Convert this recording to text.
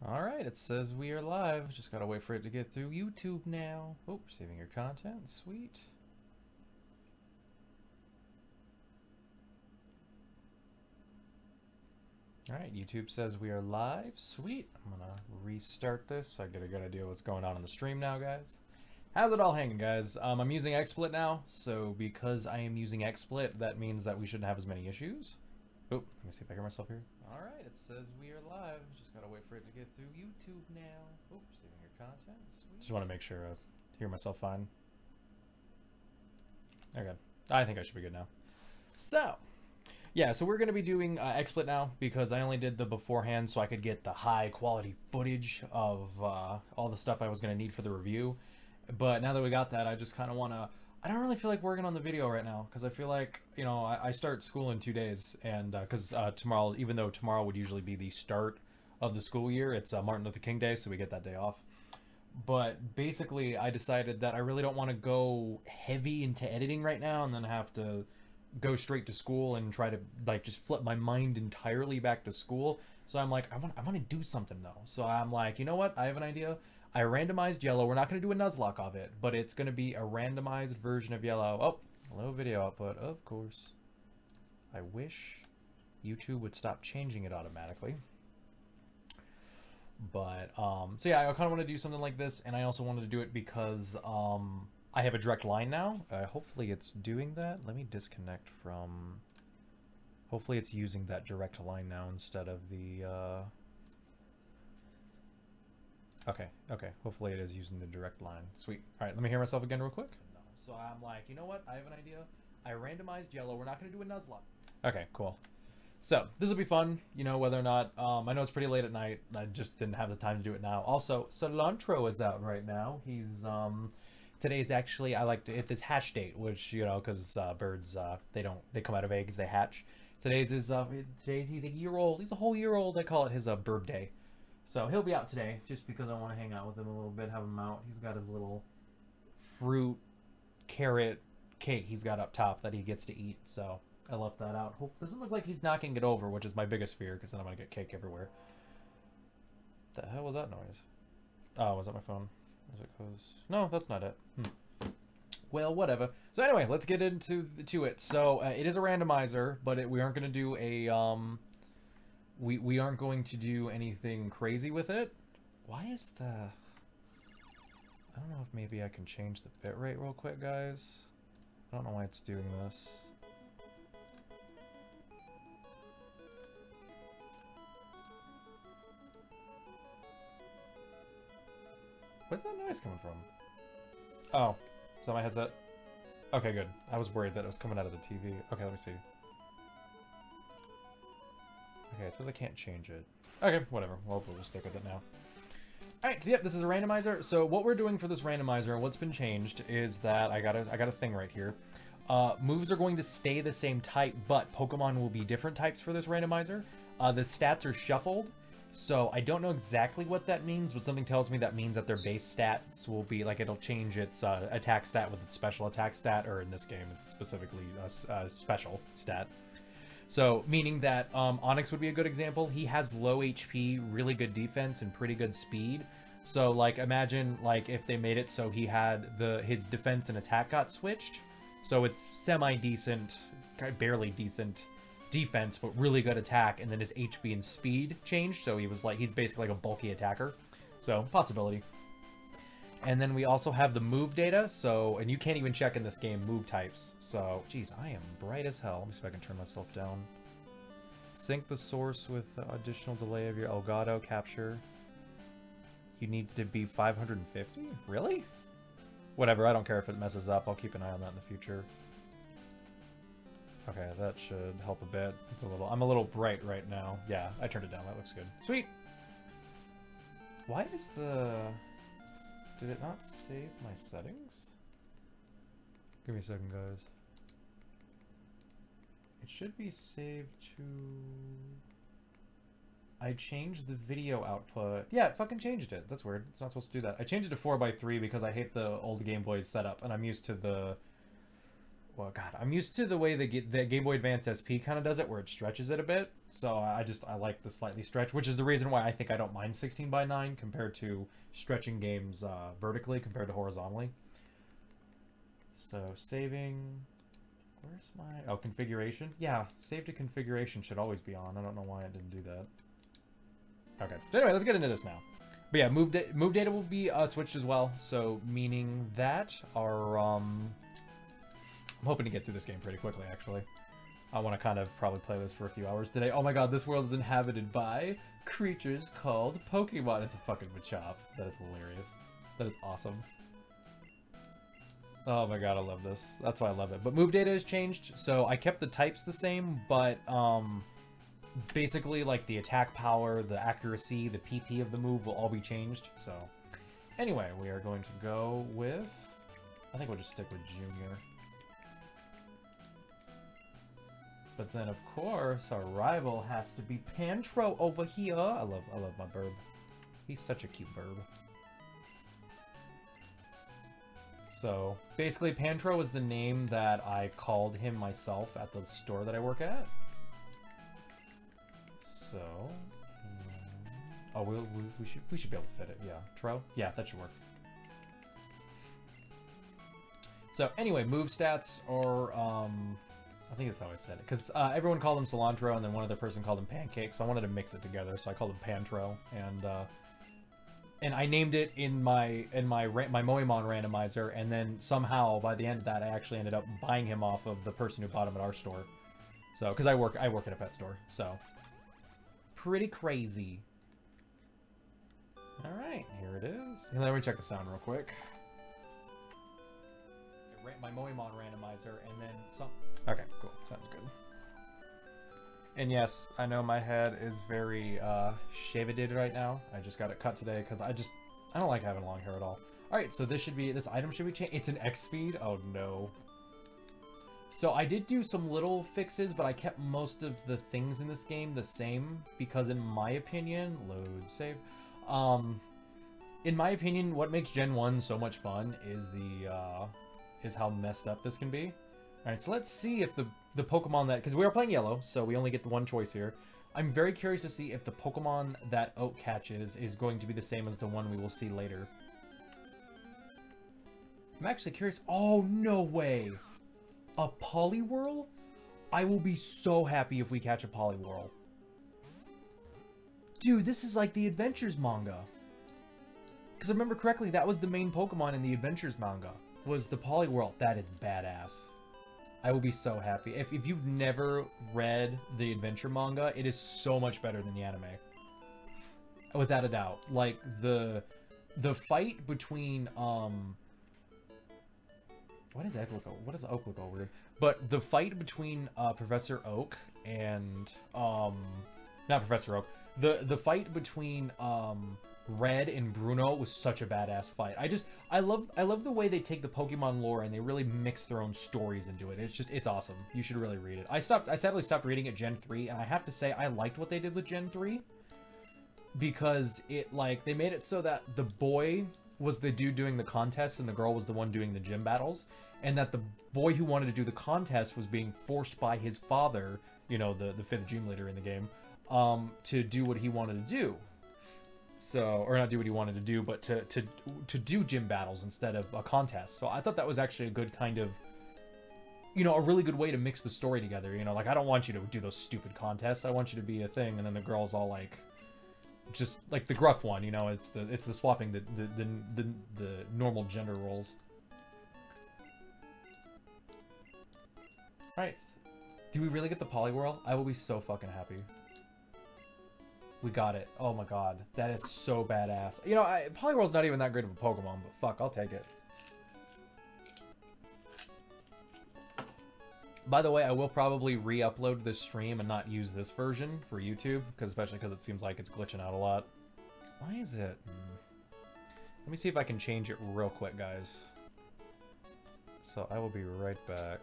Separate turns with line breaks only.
Alright, it says we are live. Just gotta wait for it to get through YouTube now. Oh, saving your content. Sweet. Alright, YouTube says we are live. Sweet. I'm gonna restart this so I get a good idea of what's going on the stream now, guys. How's it all hanging, guys? I'm using Xsplit now, so because I am using Xsplit, that means that we shouldn't have as many issues. Oh, let me see if I hear myself here. Alright, it says we are live. Just gotta wait for it to get through YouTube now. Oh, saving your content. Sweet. Just want to make sure I hear myself fine. Okay, I think I should be good now. So, yeah, so we're going to be doing Xsplit now because I only did the beforehand so I could get the high quality footage of all the stuff I was going to need for the review. But now that we got that, I just kind of want to... I don't really feel like working on the video right now because I feel like, you know, I start school in 2 days, and because tomorrow, even though tomorrow would usually be the start of the school year, it's Martin Luther King Day, so we get that day off. But basically, I decided that I really don't want to go heavy into editing right now and then have to go straight to school and try to like just flip my mind entirely back to school. So I'm like, I want to do something though. So I'm like, you know what? I have an idea. I randomized yellow. We're not going to do a Nuzlocke of it, but it's going to be a randomized version of yellow. Oh, low video output, of course. I wish YouTube would stop changing it automatically. But, so yeah, I kind of want to do something like this, and I also wanted to do it because, I have a direct line now. Hopefully it's doing that. Let me disconnect from... Hopefully it's using that direct line now instead of the, Okay. Hopefully it is using the direct line. Sweet. All right, let me hear myself again real quick. So I'm like, you know what? I have an idea. I randomized yellow. We're not going to do a Nuzlocke. Okay, cool. So this will be fun, you know, whether or not, I know it's pretty late at night. I just didn't have the time to do it now. Also, Cilantro is out right now. He's, today's actually, I like to hit this hatch date, which, you know, because birds, they come out of eggs, they hatch. Today's he's a year old. He's a whole year old. I call it his bird day. So he'll be out today just because I want to hang out with him a little bit, have him out. He's got his little fruit carrot cake he's got up top that he gets to eat. So I left that out. Doesn't look like he's knocking it over, which is my biggest fear because then I'm going to get cake everywhere. What the hell was that noise? Oh, was that my phone? Is it close? No, that's not it. Well, whatever. So anyway, let's get into it. So it is a randomizer, but we aren't going to do a we aren't going to do anything crazy with it. Why is the... I don't know if maybe I can change the bitrate real quick, guys. I don't know why it's doing this. Where's that noise coming from? Oh, is that my headset? Okay, good. I was worried that it was coming out of the TV. Okay, let me see. Okay, it says I can't change it. Okay, whatever. We'll just stick with it now. Alright, so yep, this is a randomizer. So what we're doing for this randomizer and what's been changed is that I got a thing right here. Moves are going to stay the same type, but Pokemon will be different types for this randomizer. The stats are shuffled. So I don't know exactly what that means, but something tells me that means that their base stats will be, like, it'll change its attack stat with its special attack stat, or in this game, it's specifically a special stat. So, meaning that Onyx would be a good example. He has low HP, really good defense, and pretty good speed. So, like, imagine, like, if they made it so he had his defense and attack got switched. So it's semi-decent, barely decent defense, but really good attack, and then his HP and speed changed, so he's basically like a bulky attacker. So, possibility. And then we also have the move data, so, and you can't even check in this game move types. So, geez, I am bright as hell. Let me see if I can turn myself down. Sync the source with the additional delay of your Elgato capture. You needs to be 550? Really? Whatever, I don't care if it messes up. I'll keep an eye on that in the future. Okay, that should help a bit. I'm a little bright right now. Yeah, I turned it down. That looks good. Sweet! Why is Did it not save my settings? Give me a second, guys. It should be saved to... I changed the video output. Yeah, it fucking changed it. That's weird. It's not supposed to do that. I changed it to 4x3 because I hate the old Game Boy setup, and I'm used to the... well, God, I'm used to the way the Game Boy Advance SP kind of does it, where it stretches it a bit. So I like the slightly stretch, which is the reason why I think I don't mind 16:9 compared to stretching games vertically compared to horizontally. So saving, where's my, oh, configuration? Yeah, save to configuration should always be on. I don't know why it didn't do that. Okay, so anyway, let's get into this now. But yeah, move data will be switched as well, so meaning that our, I'm hoping to get through this game pretty quickly, actually. I want to kind of probably play this for a few hours today. Oh my god, this world is inhabited by creatures called Pokemon. It's a fucking Machop. That is hilarious. That is awesome. Oh my god, I love this. That's why I love it. But move data has changed, so I kept the types the same, but basically like the attack power, the accuracy, the PP of the move will all be changed. So anyway, we are going to go with, I think we'll just stick with Junior. But then of course our rival has to be Pantro over here. I love my burb. He's such a cute burb. So basically Pantro is the name that I called him myself at the store that I work at. So oh, we should be able to fit it. Yeah, Tro. Yeah, that should work. So anyway, move stats or I think that's how I said it, because everyone called him Cilantro, and then one other person called him Pancake, so I wanted to mix it together, so I called him Pantro, and I named it in my Moemon randomizer, and then somehow by the end of that, I actually ended up buying him off of the person who bought him at our store. So, because I work at a pet store, so pretty crazy. All right, here it is. And let me check the sound real quick. My Moemon randomizer, and then some. Okay, cool. Sounds good. And yes, I know my head is very shaved right now. I just got it cut today because I don't like having long hair at all. All right, so this item should be changed. It's an X speed. Oh no. So I did do some little fixes, but I kept most of the things in this game the same because, in my opinion, load save. In my opinion, what makes Gen 1 so much fun is how messed up this can be. Alright, so let's see if the Pokemon that... Because we are playing yellow, so we only get the one choice here. I'm very curious to see if the Pokemon that Oak catches is going to be the same as the one we will see later. I'm actually curious. Oh, no way! A Poliwhirl? I will be so happy if we catch a Poliwhirl. Dude, this is like the Adventures manga. Because I remember correctly, that was the main Pokemon in the Adventures manga. Was the Poliwhirl. That is badass. I will be so happy. If you've never read the adventure manga, it is so much better than the anime. Without a doubt. Like, the fight between, what is Oak? What does Oak look all weird? But the fight between, Professor Oak and, not Professor Oak. The fight between, Red and Bruno was such a badass fight. I love the way they take the Pokemon lore and they really mix their own stories into it. It's awesome. You should really read it. I sadly stopped reading it Gen 3, and I have to say I liked what they did with Gen 3 because they made it so that the boy was the dude doing the contest and the girl was the one doing the gym battles, and that the boy who wanted to do the contest was being forced by his father, you know, the 5th gym leader in the game, to do what he wanted to do. So, or not do what he wanted to do, but to do gym battles instead of a contest. So I thought that was actually a good kind of, you know, a really good way to mix the story together. You know, like, I don't want you to do those stupid contests. I want you to be a thing, and then the girl's all like, just like the gruff one. You know, it's the swapping the normal gender roles. All right, do we really get the Poliwhirl? I will be so fucking happy. We got it. Oh my god. That is so badass. You know, Poliwhirl's not even that great of a Pokemon, but fuck, I'll take it. By the way, I will probably re-upload this stream and not use this version for YouTube, especially because it seems like it's glitching out a lot. Why is it? Let me see if I can change it real quick, guys. So I will be right back.